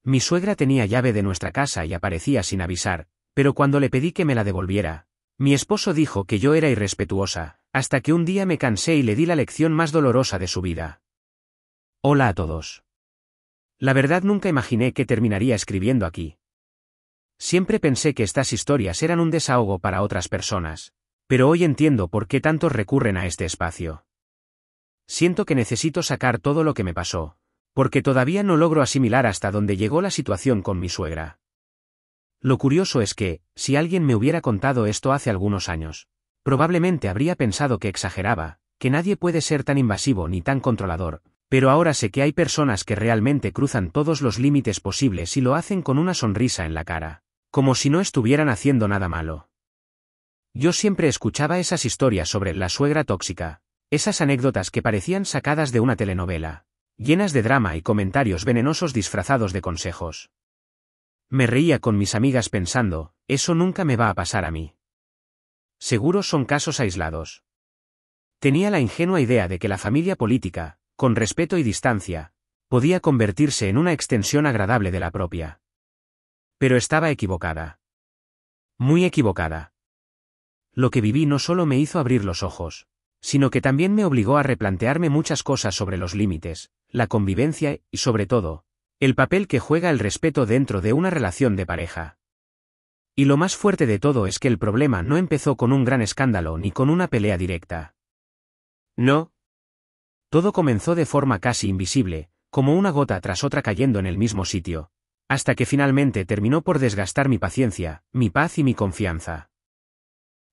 Mi suegra tenía llave de nuestra casa y aparecía sin avisar, pero cuando le pedí que me la devolviera, mi esposo dijo que yo era irrespetuosa, hasta que un día me cansé y le di la lección más dolorosa de su vida. Hola a todos. La verdad nunca imaginé que terminaría escribiendo aquí. Siempre pensé que estas historias eran un desahogo para otras personas, pero hoy entiendo por qué tantos recurren a este espacio. Siento que necesito sacar todo lo que me pasó, porque todavía no logro asimilar hasta dónde llegó la situación con mi suegra. Lo curioso es que, si alguien me hubiera contado esto hace algunos años, probablemente habría pensado que exageraba, que nadie puede ser tan invasivo ni tan controlador, pero ahora sé que hay personas que realmente cruzan todos los límites posibles y lo hacen con una sonrisa en la cara, como si no estuvieran haciendo nada malo. Yo siempre escuchaba esas historias sobre la suegra tóxica, esas anécdotas que parecían sacadas de una telenovela, llenas de drama y comentarios venenosos disfrazados de consejos. Me reía con mis amigas pensando, eso nunca me va a pasar a mí. Seguro son casos aislados. Tenía la ingenua idea de que la familia política, con respeto y distancia, podía convertirse en una extensión agradable de la propia. Pero estaba equivocada. Muy equivocada. Lo que viví no solo me hizo abrir los ojos, sino que también me obligó a replantearme muchas cosas sobre los límites, la convivencia y, sobre todo, el papel que juega el respeto dentro de una relación de pareja. Y lo más fuerte de todo es que el problema no empezó con un gran escándalo ni con una pelea directa. No. Todo comenzó de forma casi invisible, como una gota tras otra cayendo en el mismo sitio, hasta que finalmente terminó por desgastar mi paciencia, mi paz y mi confianza.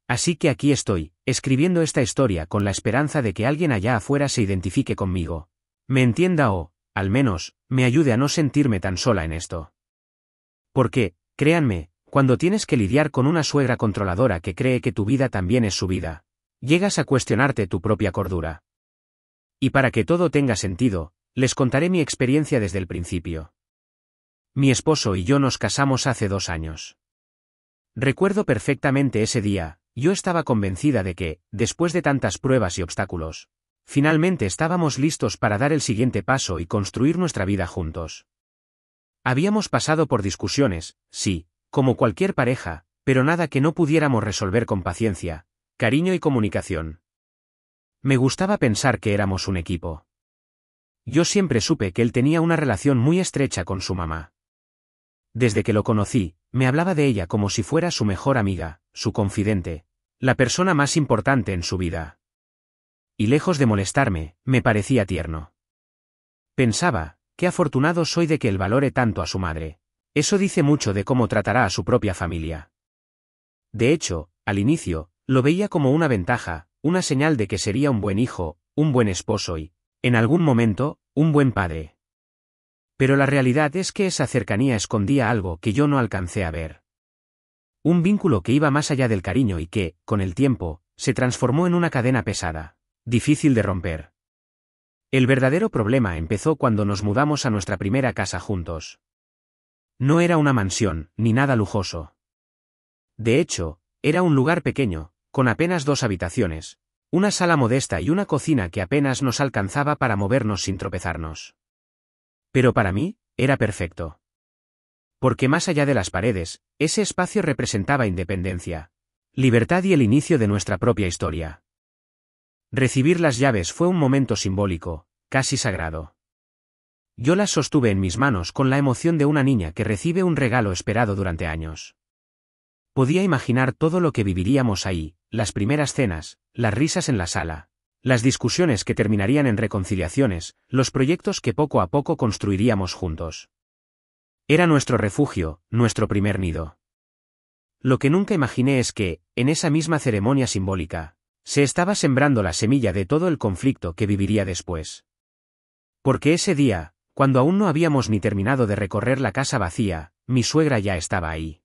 Así que aquí estoy, escribiendo esta historia con la esperanza de que alguien allá afuera se identifique conmigo, me entienda o, al menos, me ayude a no sentirme tan sola en esto. Porque, créanme, cuando tienes que lidiar con una suegra controladora que cree que tu vida también es su vida, llegas a cuestionarte tu propia cordura. Y para que todo tenga sentido, les contaré mi experiencia desde el principio. Mi esposo y yo nos casamos hace 2 años. Recuerdo perfectamente ese día. Yo estaba convencida de que, después de tantas pruebas y obstáculos, finalmente estábamos listos para dar el siguiente paso y construir nuestra vida juntos. Habíamos pasado por discusiones, sí, como cualquier pareja, pero nada que no pudiéramos resolver con paciencia, cariño y comunicación. Me gustaba pensar que éramos un equipo. Yo siempre supe que él tenía una relación muy estrecha con su mamá. Desde que lo conocí, me hablaba de ella como si fuera su mejor amiga, su confidente, la persona más importante en su vida. Y lejos de molestarme, me parecía tierno. Pensaba, qué afortunado soy de que él valore tanto a su madre. Eso dice mucho de cómo tratará a su propia familia. De hecho, al inicio, lo veía como una ventaja, una señal de que sería un buen hijo, un buen esposo y, en algún momento, un buen padre. Pero la realidad es que esa cercanía escondía algo que yo no alcancé a ver. Un vínculo que iba más allá del cariño y que, con el tiempo, se transformó en una cadena pesada, difícil de romper. El verdadero problema empezó cuando nos mudamos a nuestra primera casa juntos. No era una mansión, ni nada lujoso. De hecho, era un lugar pequeño, con apenas 2 habitaciones, una sala modesta y una cocina que apenas nos alcanzaba para movernos sin tropezarnos. Pero para mí, era perfecto. Porque más allá de las paredes, ese espacio representaba independencia, libertad y el inicio de nuestra propia historia. Recibir las llaves fue un momento simbólico, casi sagrado. Yo las sostuve en mis manos con la emoción de una niña que recibe un regalo esperado durante años. Podía imaginar todo lo que viviríamos ahí, las primeras cenas, las risas en la sala, las discusiones que terminarían en reconciliaciones, los proyectos que poco a poco construiríamos juntos. Era nuestro refugio, nuestro primer nido. Lo que nunca imaginé es que, en esa misma ceremonia simbólica, se estaba sembrando la semilla de todo el conflicto que viviría después. Porque ese día, cuando aún no habíamos ni terminado de recorrer la casa vacía, mi suegra ya estaba ahí.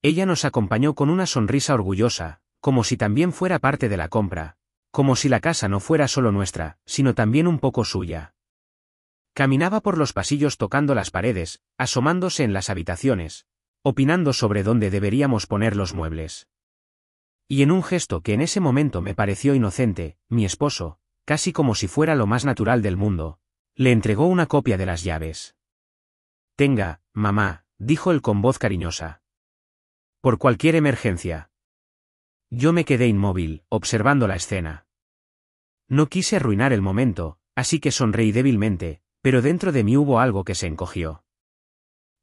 Ella nos acompañó con una sonrisa orgullosa, como si también fuera parte de la compra, como si la casa no fuera solo nuestra, sino también un poco suya. Caminaba por los pasillos tocando las paredes, asomándose en las habitaciones, opinando sobre dónde deberíamos poner los muebles. Y en un gesto que en ese momento me pareció inocente, mi esposo, casi como si fuera lo más natural del mundo, le entregó una copia de las llaves. Tenga, mamá, dijo él con voz cariñosa. Por cualquier emergencia. Yo me quedé inmóvil, observando la escena. No quise arruinar el momento, así que sonreí débilmente, pero dentro de mí hubo algo que se encogió.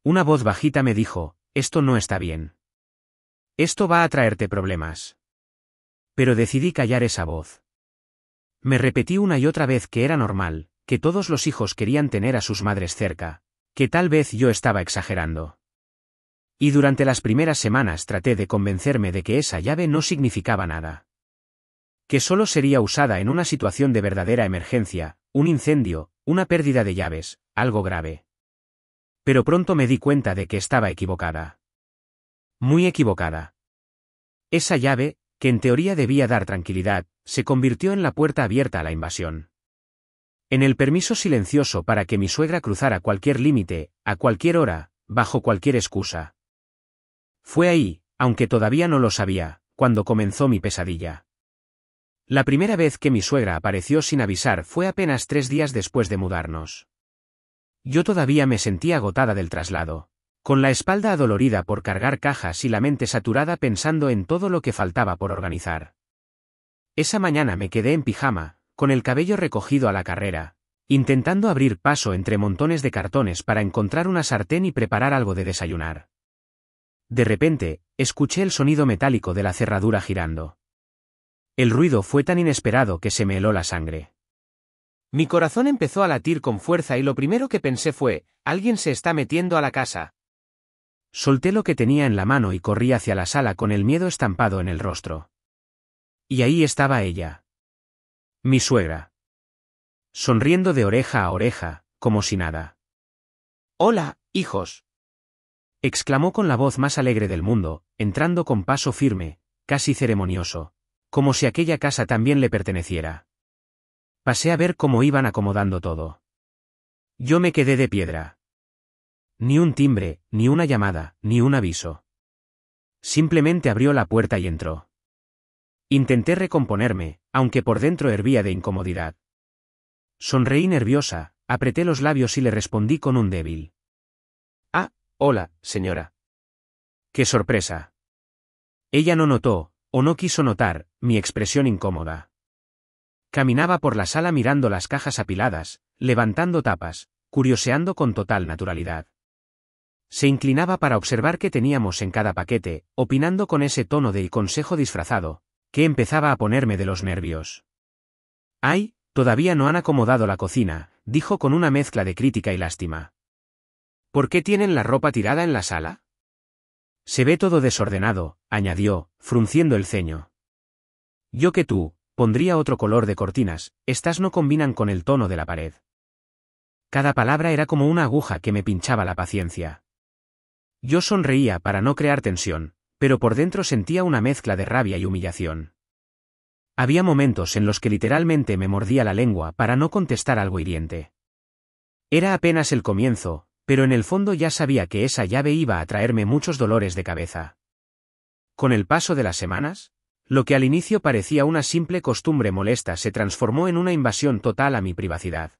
Una voz bajita me dijo, esto no está bien. Esto va a traerte problemas. Pero decidí callar esa voz. Me repetí una y otra vez que era normal, que todos los hijos querían tener a sus madres cerca, que tal vez yo estaba exagerando. Y durante las primeras semanas traté de convencerme de que esa llave no significaba nada. Que solo sería usada en una situación de verdadera emergencia, un incendio, una pérdida de llaves, algo grave. Pero pronto me di cuenta de que estaba equivocada. Muy equivocada. Esa llave, que en teoría debía dar tranquilidad, se convirtió en la puerta abierta a la invasión. En el permiso silencioso para que mi suegra cruzara cualquier límite, a cualquier hora, bajo cualquier excusa. Fue ahí, aunque todavía no lo sabía, cuando comenzó mi pesadilla. La primera vez que mi suegra apareció sin avisar fue apenas 3 días después de mudarnos. Yo todavía me sentía agotada del traslado, con la espalda adolorida por cargar cajas y la mente saturada pensando en todo lo que faltaba por organizar. Esa mañana me quedé en pijama, con el cabello recogido a la carrera, intentando abrir paso entre montones de cartones para encontrar una sartén y preparar algo de desayunar. De repente, escuché el sonido metálico de la cerradura girando. El ruido fue tan inesperado que se me heló la sangre. Mi corazón empezó a latir con fuerza y lo primero que pensé fue, alguien se está metiendo a la casa. Solté lo que tenía en la mano y corrí hacia la sala con el miedo estampado en el rostro. Y ahí estaba ella. Mi suegra. Sonriendo de oreja a oreja, como si nada. «Hola, hijos», exclamó con la voz más alegre del mundo, entrando con paso firme, casi ceremonioso, como si aquella casa también le perteneciera. Pasé a ver cómo iban acomodando todo. Yo me quedé de piedra. Ni un timbre, ni una llamada, ni un aviso. Simplemente abrió la puerta y entró. Intenté recomponerme, aunque por dentro hervía de incomodidad. Sonreí nerviosa, apreté los labios y le respondí con un débil. «Ah, hola, señora». ¡Qué sorpresa! Ella no notó, o no quiso notar, mi expresión incómoda. Caminaba por la sala mirando las cajas apiladas, levantando tapas, curioseando con total naturalidad. Se inclinaba para observar qué teníamos en cada paquete, opinando con ese tono de consejo disfrazado, que empezaba a ponerme de los nervios. «Ay, todavía no han acomodado la cocina», dijo con una mezcla de crítica y lástima. «¿Por qué tienen la ropa tirada en la sala?» «Se ve todo desordenado», añadió, frunciendo el ceño. «Yo que tú, pondría otro color de cortinas, estas no combinan con el tono de la pared». Cada palabra era como una aguja que me pinchaba la paciencia. Yo sonreía para no crear tensión, pero por dentro sentía una mezcla de rabia y humillación. Había momentos en los que literalmente me mordía la lengua para no contestar algo hiriente. Era apenas el comienzo, pero en el fondo ya sabía que esa llave iba a traerme muchos dolores de cabeza. Con el paso de las semanas, lo que al inicio parecía una simple costumbre molesta se transformó en una invasión total a mi privacidad.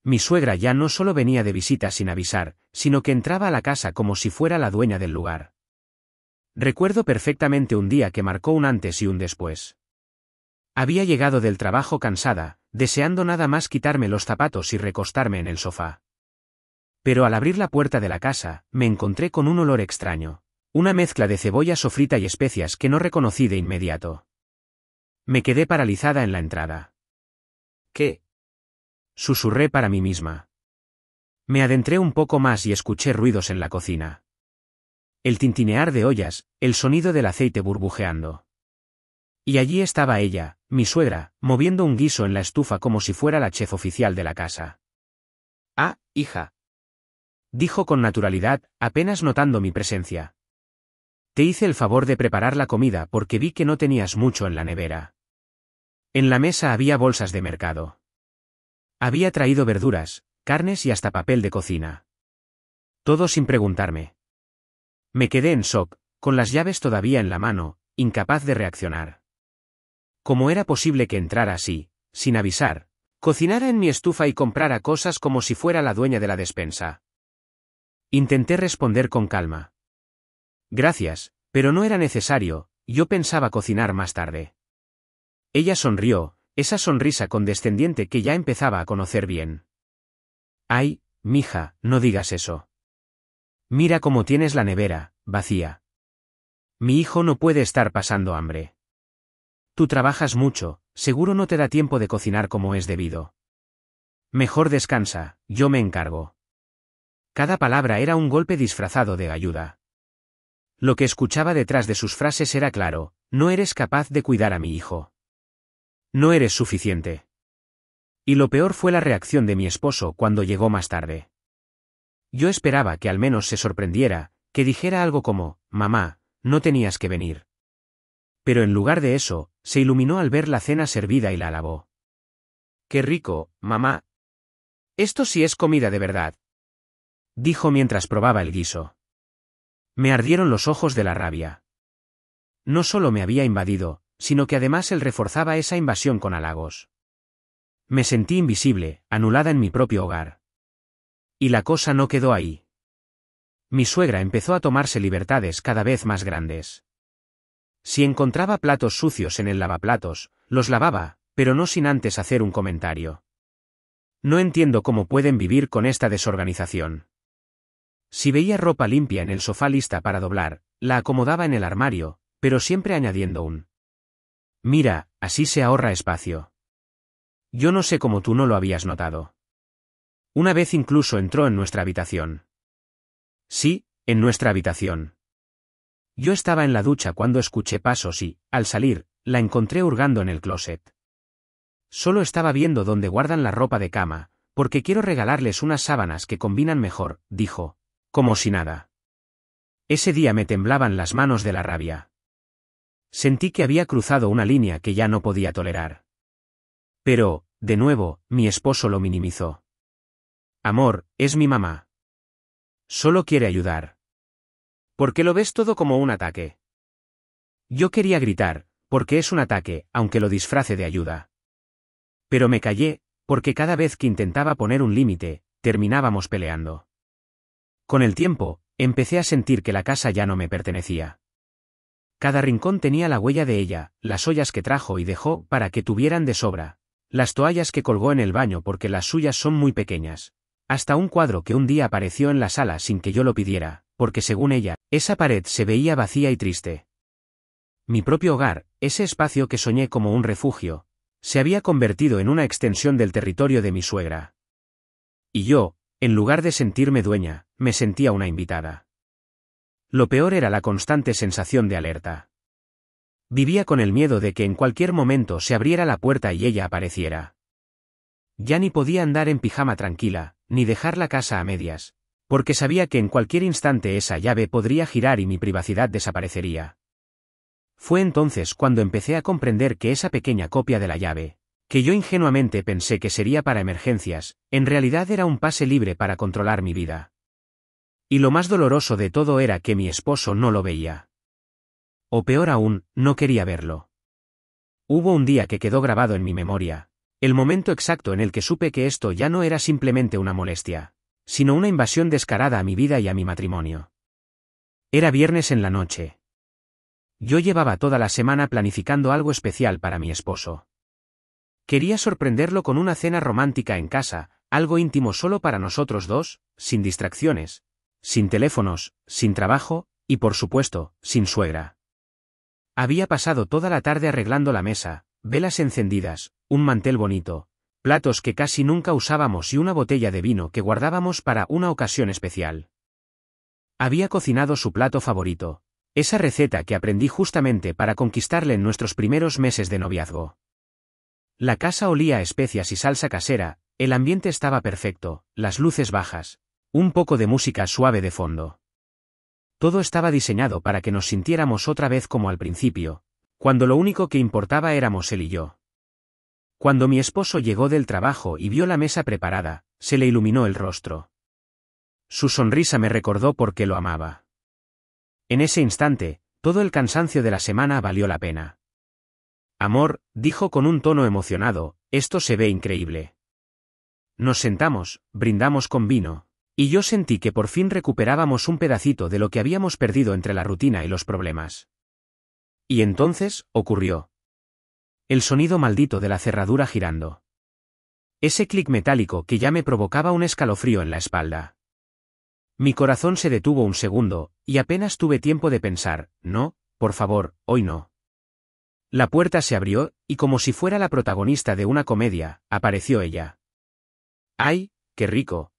Mi suegra ya no solo venía de visita sin avisar, sino que entraba a la casa como si fuera la dueña del lugar. Recuerdo perfectamente un día que marcó un antes y un después. Había llegado del trabajo cansada, deseando nada más quitarme los zapatos y recostarme en el sofá. Pero al abrir la puerta de la casa, me encontré con un olor extraño, una mezcla de cebolla sofrita y especias que no reconocí de inmediato. Me quedé paralizada en la entrada. «¿Qué?», susurré para mí misma. Me adentré un poco más y escuché ruidos en la cocina. El tintinear de ollas, el sonido del aceite burbujeando. Y allí estaba ella, mi suegra, moviendo un guiso en la estufa como si fuera la chef oficial de la casa. «Ah, hija», dijo con naturalidad, apenas notando mi presencia. «Te hice el favor de preparar la comida porque vi que no tenías mucho en la nevera». En la mesa había bolsas de mercado. Había traído verduras, carnes y hasta papel de cocina. Todo sin preguntarme. Me quedé en shock, con las llaves todavía en la mano, incapaz de reaccionar. ¿Cómo era posible que entrara así, sin avisar, cocinara en mi estufa y comprara cosas como si fuera la dueña de la despensa? Intenté responder con calma. Gracias, pero no era necesario, yo pensaba cocinar más tarde. Ella sonrió, esa sonrisa condescendiente que ya empezaba a conocer bien. Ay, mija, no digas eso. Mira cómo tienes la nevera, vacía. Mi hijo no puede estar pasando hambre. Tú trabajas mucho, seguro no te da tiempo de cocinar como es debido. Mejor descansa, yo me encargo. Cada palabra era un golpe disfrazado de ayuda. Lo que escuchaba detrás de sus frases era claro: no eres capaz de cuidar a mi hijo. No eres suficiente. Y lo peor fue la reacción de mi esposo cuando llegó más tarde. Yo esperaba que al menos se sorprendiera, que dijera algo como: mamá, no tenías que venir. Pero en lugar de eso, se iluminó al ver la cena servida y la alabó. ¡Qué rico, mamá! Esto sí es comida de verdad, dijo mientras probaba el guiso. Me ardieron los ojos de la rabia. No solo me había invadido, sino que además él reforzaba esa invasión con halagos. Me sentí invisible, anulada en mi propio hogar. Y la cosa no quedó ahí. Mi suegra empezó a tomarse libertades cada vez más grandes. Si encontraba platos sucios en el lavaplatos, los lavaba, pero no sin antes hacer un comentario. No entiendo cómo pueden vivir con esta desorganización. Si veía ropa limpia en el sofá lista para doblar, la acomodaba en el armario, pero siempre añadiendo un: mira, así se ahorra espacio. Yo no sé cómo tú no lo habías notado. Una vez incluso entró en nuestra habitación. Sí, en nuestra habitación. Yo estaba en la ducha cuando escuché pasos y, al salir, la encontré hurgando en el closet. Solo estaba viendo dónde guardan la ropa de cama, porque quiero regalarles unas sábanas que combinan mejor, dijo, como si nada. Ese día me temblaban las manos de la rabia. Sentí que había cruzado una línea que ya no podía tolerar. Pero, de nuevo, mi esposo lo minimizó. Amor, es mi mamá. Solo quiere ayudar. ¿Por qué lo ves todo como un ataque? Yo quería gritar, porque es un ataque, aunque lo disfrace de ayuda. Pero me callé, porque cada vez que intentaba poner un límite, terminábamos peleando. Con el tiempo, empecé a sentir que la casa ya no me pertenecía. Cada rincón tenía la huella de ella, las ollas que trajo y dejó para que tuvieran de sobra, las toallas que colgó en el baño porque las suyas son muy pequeñas, hasta un cuadro que un día apareció en la sala sin que yo lo pidiera, porque según ella, esa pared se veía vacía y triste. Mi propio hogar, ese espacio que soñé como un refugio, se había convertido en una extensión del territorio de mi suegra. Y yo, en lugar de sentirme dueña, me sentía una invitada. Lo peor era la constante sensación de alerta. Vivía con el miedo de que en cualquier momento se abriera la puerta y ella apareciera. Ya ni podía andar en pijama tranquila, ni dejar la casa a medias, porque sabía que en cualquier instante esa llave podría girar y mi privacidad desaparecería. Fue entonces cuando empecé a comprender que esa pequeña copia de la llave, que yo ingenuamente pensé que sería para emergencias, en realidad era un pase libre para controlar mi vida. Y lo más doloroso de todo era que mi esposo no lo veía. O peor aún, no quería verlo. Hubo un día que quedó grabado en mi memoria, el momento exacto en el que supe que esto ya no era simplemente una molestia, sino una invasión descarada a mi vida y a mi matrimonio. Era viernes en la noche. Yo llevaba toda la semana planificando algo especial para mi esposo. Quería sorprenderlo con una cena romántica en casa, algo íntimo solo para nosotros dos, sin distracciones, sin teléfonos, sin trabajo, y por supuesto, sin suegra. Había pasado toda la tarde arreglando la mesa, velas encendidas, un mantel bonito, platos que casi nunca usábamos y una botella de vino que guardábamos para una ocasión especial. Había cocinado su plato favorito, esa receta que aprendí justamente para conquistarle en nuestros primeros meses de noviazgo. La casa olía a especias y salsa casera, el ambiente estaba perfecto, las luces bajas, un poco de música suave de fondo. Todo estaba diseñado para que nos sintiéramos otra vez como al principio, cuando lo único que importaba éramos él y yo. Cuando mi esposo llegó del trabajo y vio la mesa preparada, se le iluminó el rostro. Su sonrisa me recordó por qué lo amaba. En ese instante, todo el cansancio de la semana valió la pena. Amor, dijo con un tono emocionado, esto se ve increíble. Nos sentamos, brindamos con vino, Y yo sentí que por fin recuperábamos un pedacito de lo que habíamos perdido entre la rutina y los problemas. Y entonces, ocurrió. El sonido maldito de la cerradura girando. Ese clic metálico que ya me provocaba un escalofrío en la espalda. Mi corazón se detuvo un segundo, y apenas tuve tiempo de pensar, no, por favor, hoy no. La puerta se abrió, y como si fuera la protagonista de una comedia, apareció ella. ¡Ay, qué rico!,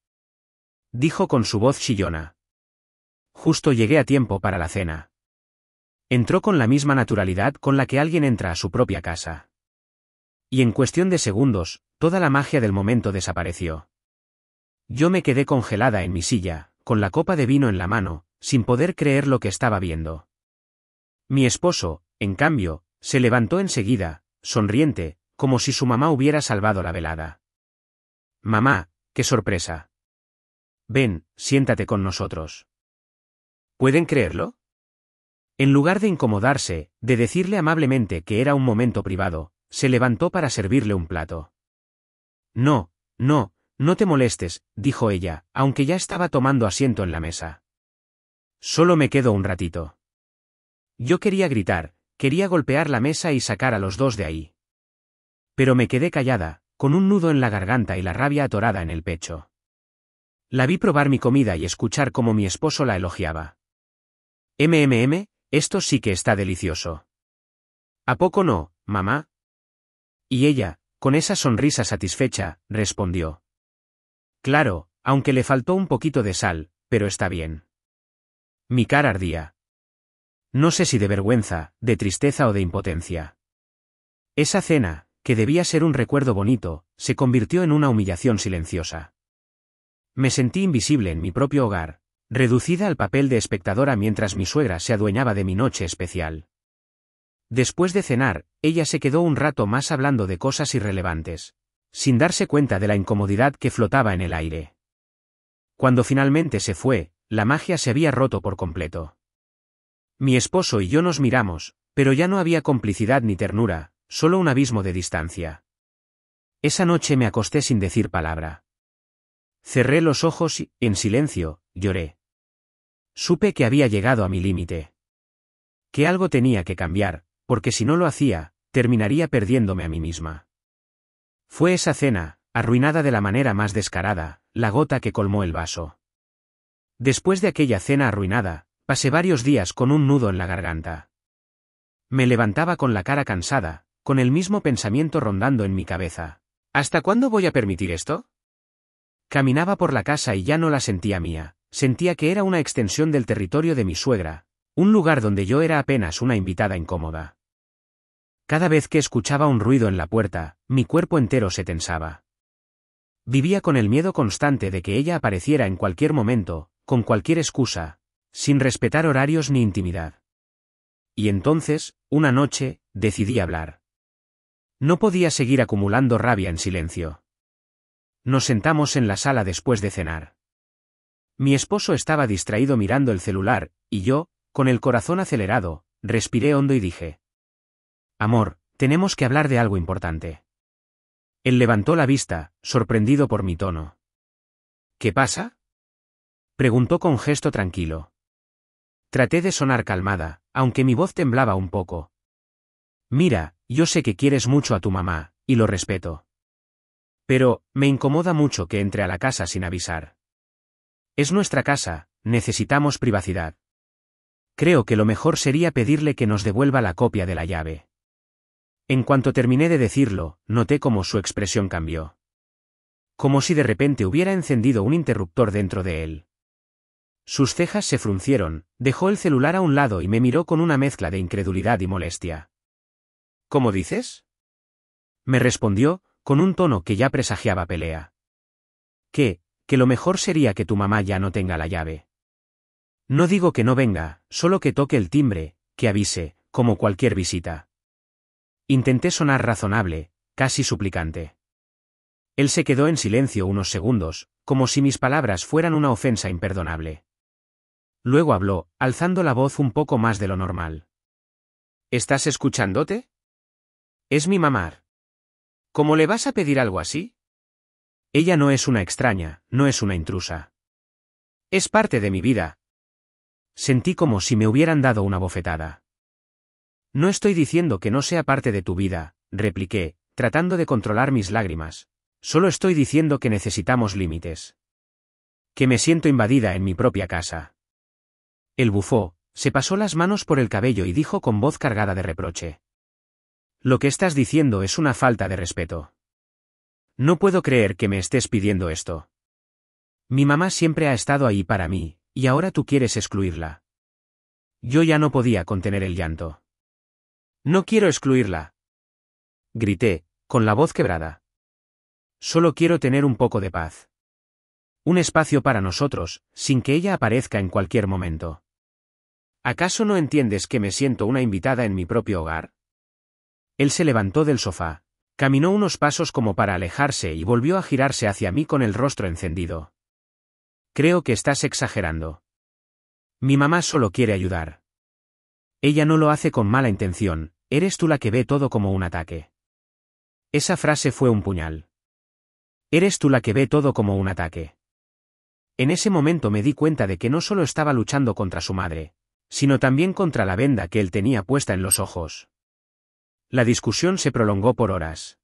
dijo con su voz chillona. Justo llegué a tiempo para la cena. Entró con la misma naturalidad con la que alguien entra a su propia casa. Y en cuestión de segundos, toda la magia del momento desapareció. Yo me quedé congelada en mi silla, con la copa de vino en la mano, sin poder creer lo que estaba viendo. Mi esposo, en cambio, se levantó enseguida, sonriente, como si su mamá hubiera salvado la velada. «Mamá, qué sorpresa. Ven, siéntate con nosotros». ¿Pueden creerlo? En lugar de incomodarse, de decirle amablemente que era un momento privado, se levantó para servirle un plato. «No, no, no te molestes», dijo ella, aunque ya estaba tomando asiento en la mesa. «Solo me quedo un ratito». Yo quería gritar, quería golpear la mesa y sacar a los dos de ahí. Pero me quedé callada, con un nudo en la garganta y la rabia atorada en el pecho. La vi probar mi comida y escuchar cómo mi esposo la elogiaba. Esto sí que está delicioso. ¿A poco no, mamá? Y ella, con esa sonrisa satisfecha, respondió. Claro, aunque le faltó un poquito de sal, pero está bien. Mi cara ardía. No sé si de vergüenza, de tristeza o de impotencia. Esa cena, que debía ser un recuerdo bonito, se convirtió en una humillación silenciosa. Me sentí invisible en mi propio hogar, reducida al papel de espectadora mientras mi suegra se adueñaba de mi noche especial. Después de cenar, ella se quedó un rato más hablando de cosas irrelevantes, sin darse cuenta de la incomodidad que flotaba en el aire. Cuando finalmente se fue, la magia se había roto por completo. Mi esposo y yo nos miramos, pero ya no había complicidad ni ternura, solo un abismo de distancia. Esa noche me acosté sin decir palabra. Cerré los ojos y, en silencio, lloré. Supe que había llegado a mi límite. Que algo tenía que cambiar, porque si no lo hacía, terminaría perdiéndome a mí misma. Fue esa cena, arruinada de la manera más descarada, la gota que colmó el vaso. Después de aquella cena arruinada, pasé varios días con un nudo en la garganta. Me levantaba con la cara cansada, con el mismo pensamiento rondando en mi cabeza. ¿Hasta cuándo voy a permitir esto? Caminaba por la casa y ya no la sentía mía, sentía que era una extensión del territorio de mi suegra, un lugar donde yo era apenas una invitada incómoda. Cada vez que escuchaba un ruido en la puerta, mi cuerpo entero se tensaba. Vivía con el miedo constante de que ella apareciera en cualquier momento, con cualquier excusa, sin respetar horarios ni intimidad. Y entonces, una noche, decidí hablar. No podía seguir acumulando rabia en silencio. Nos sentamos en la sala después de cenar. Mi esposo estaba distraído mirando el celular, y yo, con el corazón acelerado, respiré hondo y dije: Amor, tenemos que hablar de algo importante. Él levantó la vista, sorprendido por mi tono. ¿Qué pasa?, preguntó con gesto tranquilo. Traté de sonar calmada, aunque mi voz temblaba un poco. Mira, yo sé que quieres mucho a tu mamá, y lo respeto. Pero, me incomoda mucho que entre a la casa sin avisar. Es nuestra casa, necesitamos privacidad. Creo que lo mejor sería pedirle que nos devuelva la copia de la llave. En cuanto terminé de decirlo, noté cómo su expresión cambió. Como si de repente hubiera encendido un interruptor dentro de él. Sus cejas se fruncieron, dejó el celular a un lado y me miró con una mezcla de incredulidad y molestia. ¿Cómo dices?, me respondió, con un tono que ya presagiaba pelea. Que lo mejor sería que tu mamá ya no tenga la llave. No digo que no venga, solo que toque el timbre, que avise, como cualquier visita. Intenté sonar razonable, casi suplicante. Él se quedó en silencio unos segundos, como si mis palabras fueran una ofensa imperdonable. Luego habló, alzando la voz un poco más de lo normal. ¿Estás escuchándote? Es mi mamá. ¿Cómo le vas a pedir algo así? Ella no es una extraña, no es una intrusa. Es parte de mi vida. Sentí como si me hubieran dado una bofetada. No estoy diciendo que no sea parte de tu vida, repliqué, tratando de controlar mis lágrimas. Solo estoy diciendo que necesitamos límites. Que me siento invadida en mi propia casa. Él bufó, se pasó las manos por el cabello y dijo con voz cargada de reproche. Lo que estás diciendo es una falta de respeto. No puedo creer que me estés pidiendo esto. Mi mamá siempre ha estado ahí para mí, y ahora tú quieres excluirla. Yo ya no podía contener el llanto. No quiero excluirla. Grité, con la voz quebrada. Solo quiero tener un poco de paz. Un espacio para nosotros, sin que ella aparezca en cualquier momento. ¿Acaso no entiendes que me siento una invitada en mi propio hogar? Él se levantó del sofá, caminó unos pasos como para alejarse y volvió a girarse hacia mí con el rostro encendido. Creo que estás exagerando. Mi mamá solo quiere ayudar. Ella no lo hace con mala intención, eres tú la que ve todo como un ataque. Esa frase fue un puñal. Eres tú la que ve todo como un ataque. En ese momento me di cuenta de que no solo estaba luchando contra su madre, sino también contra la venda que él tenía puesta en los ojos. La discusión se prolongó por horas.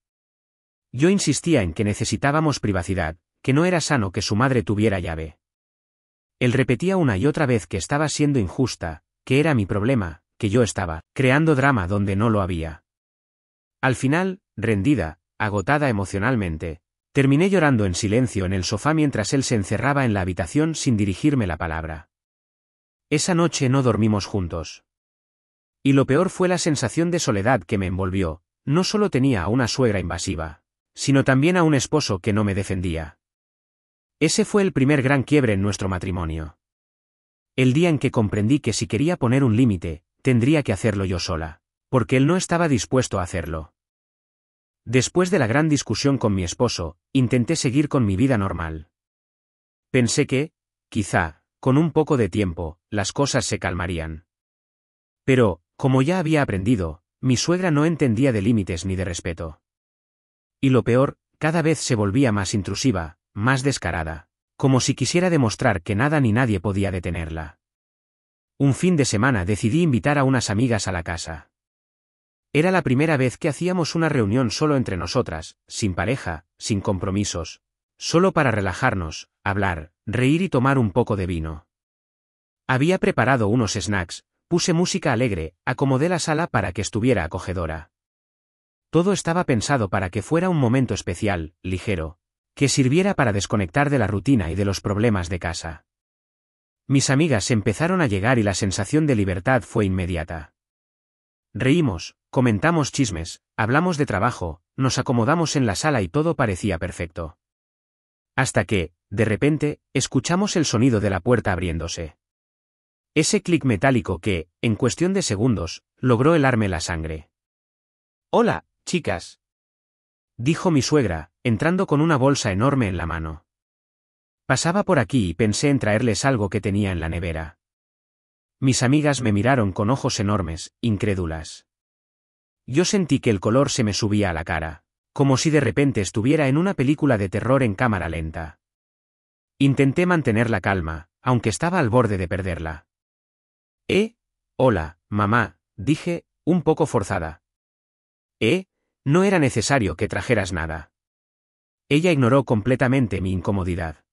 Yo insistía en que necesitábamos privacidad, que no era sano que su madre tuviera llave. Él repetía una y otra vez que estaba siendo injusta, que era mi problema, que yo estaba creando drama donde no lo había. Al final, rendida, agotada emocionalmente, terminé llorando en silencio en el sofá mientras él se encerraba en la habitación sin dirigirme la palabra. Esa noche no dormimos juntos. Y lo peor fue la sensación de soledad que me envolvió. No solo tenía a una suegra invasiva, sino también a un esposo que no me defendía. Ese fue el primer gran quiebre en nuestro matrimonio. El día en que comprendí que si quería poner un límite, tendría que hacerlo yo sola, porque él no estaba dispuesto a hacerlo. Después de la gran discusión con mi esposo, intenté seguir con mi vida normal. Pensé que, quizá, con un poco de tiempo, las cosas se calmarían. Pero, como ya había aprendido, mi suegra no entendía de límites ni de respeto. Y lo peor, cada vez se volvía más intrusiva, más descarada, como si quisiera demostrar que nada ni nadie podía detenerla. Un fin de semana decidí invitar a unas amigas a la casa. Era la primera vez que hacíamos una reunión solo entre nosotras, sin pareja, sin compromisos, solo para relajarnos, hablar, reír y tomar un poco de vino. Había preparado unos snacks, puse música alegre, acomodé la sala para que estuviera acogedora. Todo estaba pensado para que fuera un momento especial, ligero, que sirviera para desconectar de la rutina y de los problemas de casa. Mis amigas empezaron a llegar y la sensación de libertad fue inmediata. Reímos, comentamos chismes, hablamos de trabajo, nos acomodamos en la sala y todo parecía perfecto. Hasta que, de repente, escuchamos el sonido de la puerta abriéndose. Ese clic metálico que, en cuestión de segundos, logró helarme la sangre. «Hola, chicas», dijo mi suegra, entrando con una bolsa enorme en la mano. Pasaba por aquí y pensé en traerles algo que tenía en la nevera. Mis amigas me miraron con ojos enormes, incrédulas. Yo sentí que el color se me subía a la cara, como si de repente estuviera en una película de terror en cámara lenta. Intenté mantener la calma, aunque estaba al borde de perderla. Hola, mamá», dije, un poco forzada. No era necesario que trajeras nada». Ella ignoró completamente mi incomodidad.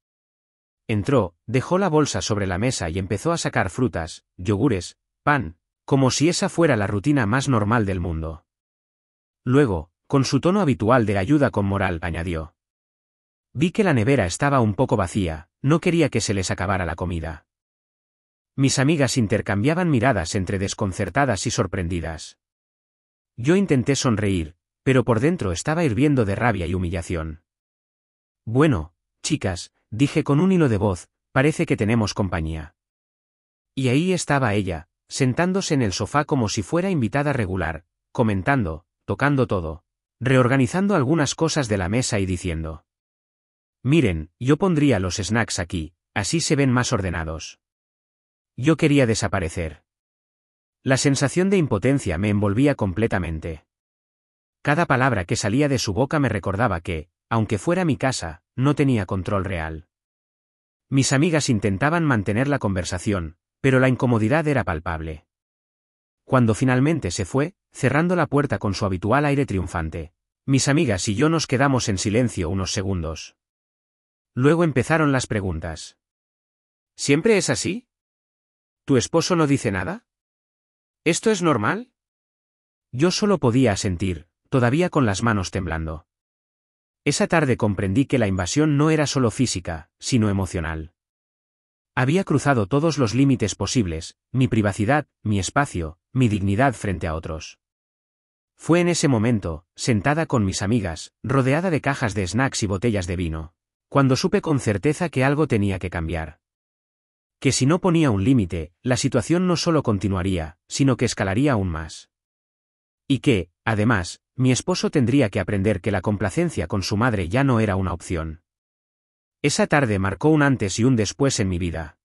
Entró, dejó la bolsa sobre la mesa y empezó a sacar frutas, yogures, pan, como si esa fuera la rutina más normal del mundo. Luego, con su tono habitual de ayuda con moral, añadió: «Vi que la nevera estaba un poco vacía, no quería que se les acabara la comida». Mis amigas intercambiaban miradas entre desconcertadas y sorprendidas. Yo intenté sonreír, pero por dentro estaba hirviendo de rabia y humillación. «Bueno, chicas», dije con un hilo de voz, «parece que tenemos compañía». Y ahí estaba ella, sentándose en el sofá como si fuera invitada regular, comentando, tocando todo, reorganizando algunas cosas de la mesa y diciendo: «Miren, yo pondría los snacks aquí, así se ven más ordenados». Yo quería desaparecer. La sensación de impotencia me envolvía completamente. Cada palabra que salía de su boca me recordaba que, aunque fuera mi casa, no tenía control real. Mis amigas intentaban mantener la conversación, pero la incomodidad era palpable. Cuando finalmente se fue, cerrando la puerta con su habitual aire triunfante, mis amigas y yo nos quedamos en silencio unos segundos. Luego empezaron las preguntas. ¿Siempre es así? ¿Tu esposo no dice nada? ¿Esto es normal? Yo solo podía asentir, todavía con las manos temblando. Esa tarde comprendí que la invasión no era solo física, sino emocional. Había cruzado todos los límites posibles, mi privacidad, mi espacio, mi dignidad frente a otros. Fue en ese momento, sentada con mis amigas, rodeada de cajas de snacks y botellas de vino, cuando supe con certeza que algo tenía que cambiar. Que si no ponía un límite, la situación no solo continuaría, sino que escalaría aún más. Y que, además, mi esposo tendría que aprender que la complacencia con su madre ya no era una opción. Esa tarde marcó un antes y un después en mi vida.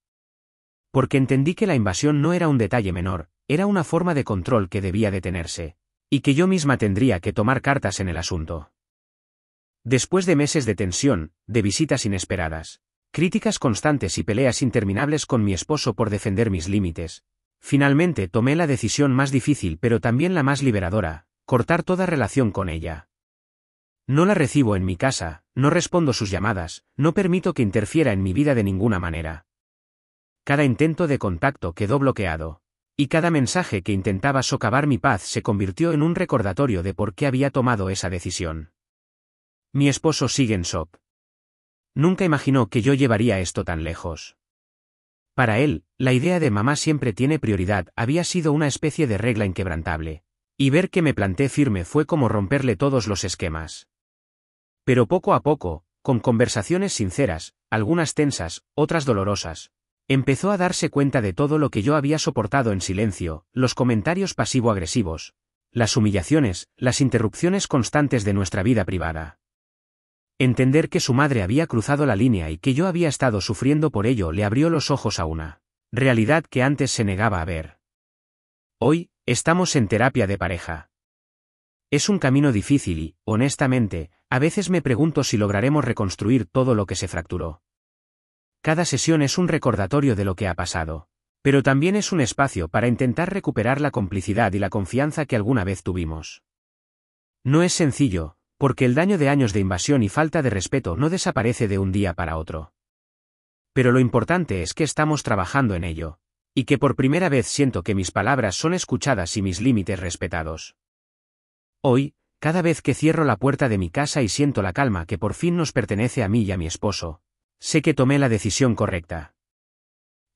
Porque entendí que la invasión no era un detalle menor, era una forma de control que debía detenerse, y que yo misma tendría que tomar cartas en el asunto. Después de meses de tensión, de visitas inesperadas, críticas constantes y peleas interminables con mi esposo por defender mis límites, finalmente tomé la decisión más difícil pero también la más liberadora: cortar toda relación con ella. No la recibo en mi casa, no respondo sus llamadas, no permito que interfiera en mi vida de ninguna manera. Cada intento de contacto quedó bloqueado, y cada mensaje que intentaba socavar mi paz se convirtió en un recordatorio de por qué había tomado esa decisión. Mi esposo sigue en shock. Nunca imaginó que yo llevaría esto tan lejos. Para él, la idea de mamá siempre tiene prioridad había sido una especie de regla inquebrantable, y ver que me planté firme fue como romperle todos los esquemas. Pero poco a poco, con conversaciones sinceras, algunas tensas, otras dolorosas, empezó a darse cuenta de todo lo que yo había soportado en silencio: los comentarios pasivo-agresivos, las humillaciones, las interrupciones constantes de nuestra vida privada. Entender que su madre había cruzado la línea y que yo había estado sufriendo por ello le abrió los ojos a una realidad que antes se negaba a ver. Hoy, estamos en terapia de pareja. Es un camino difícil y, honestamente, a veces me pregunto si lograremos reconstruir todo lo que se fracturó. Cada sesión es un recordatorio de lo que ha pasado, pero también es un espacio para intentar recuperar la complicidad y la confianza que alguna vez tuvimos. No es sencillo, porque el daño de años de invasión y falta de respeto no desaparece de un día para otro. Pero lo importante es que estamos trabajando en ello, y que por primera vez siento que mis palabras son escuchadas y mis límites respetados. Hoy, cada vez que cierro la puerta de mi casa y siento la calma que por fin nos pertenece a mí y a mi esposo, sé que tomé la decisión correcta.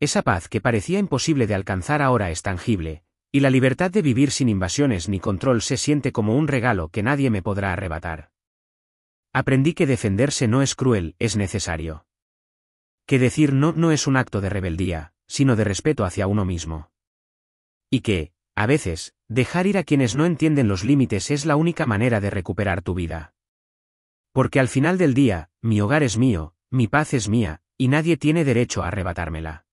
Esa paz que parecía imposible de alcanzar ahora es tangible, y la libertad de vivir sin invasiones ni control se siente como un regalo que nadie me podrá arrebatar. Aprendí que defenderse no es cruel, es necesario. Que decir no no es un acto de rebeldía, sino de respeto hacia uno mismo. Y que, a veces, dejar ir a quienes no entienden los límites es la única manera de recuperar tu vida. Porque al final del día, mi hogar es mío, mi paz es mía, y nadie tiene derecho a arrebatármela.